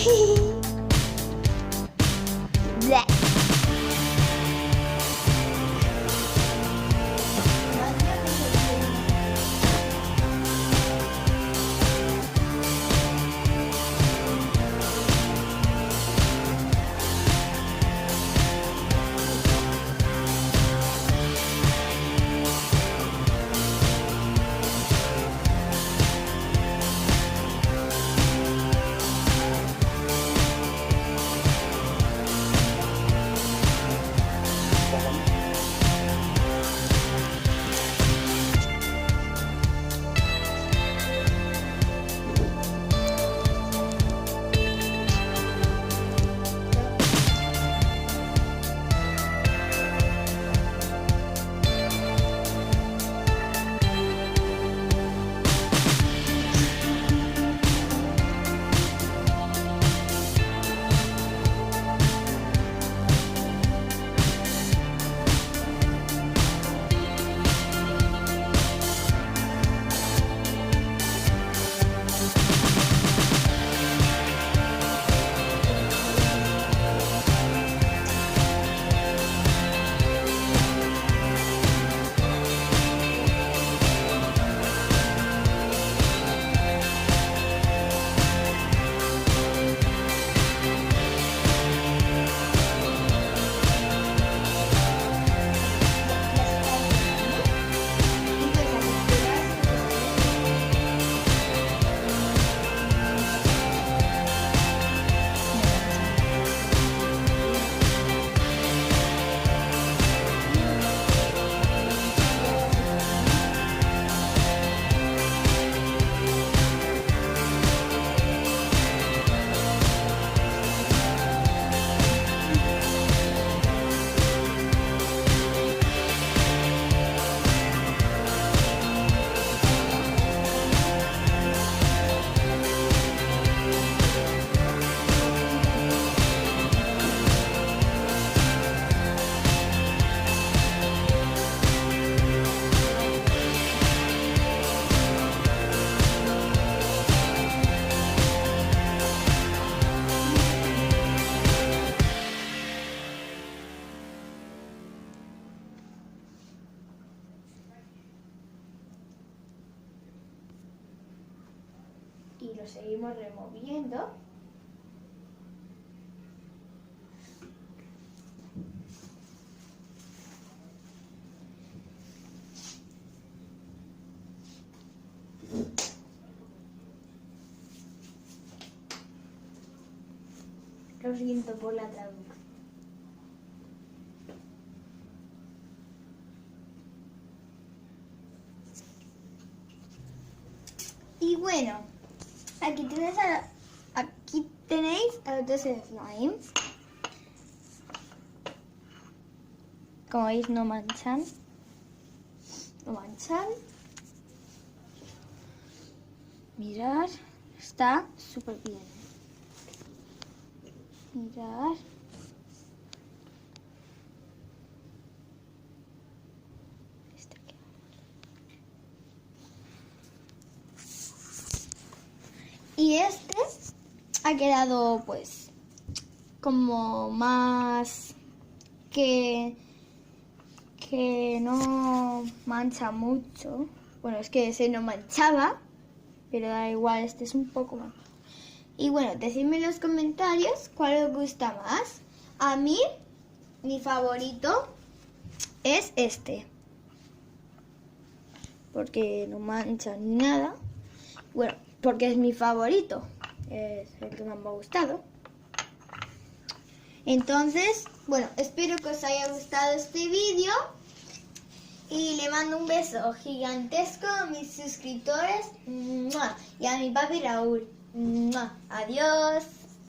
Bleh. Y lo seguimos removiendo. Lo siento por la traducción. Y bueno, aquí tenéis a los dos slimes. Como veis, no manchan. No manchan. Mirad, está súper bien. Mirad. Y este ha quedado pues como más que no mancha mucho. Bueno, es que ese no manchaba, pero da igual, este es un poco más. Y bueno, decidme en los comentarios cuál os gusta más. A mí, mi favorito es este, porque no mancha ni nada. Bueno, porque es mi favorito, es el que más me ha gustado. Entonces, bueno, espero que os haya gustado este vídeo y le mando un beso gigantesco a mis suscriptores y a mi papi Raúl. Adiós.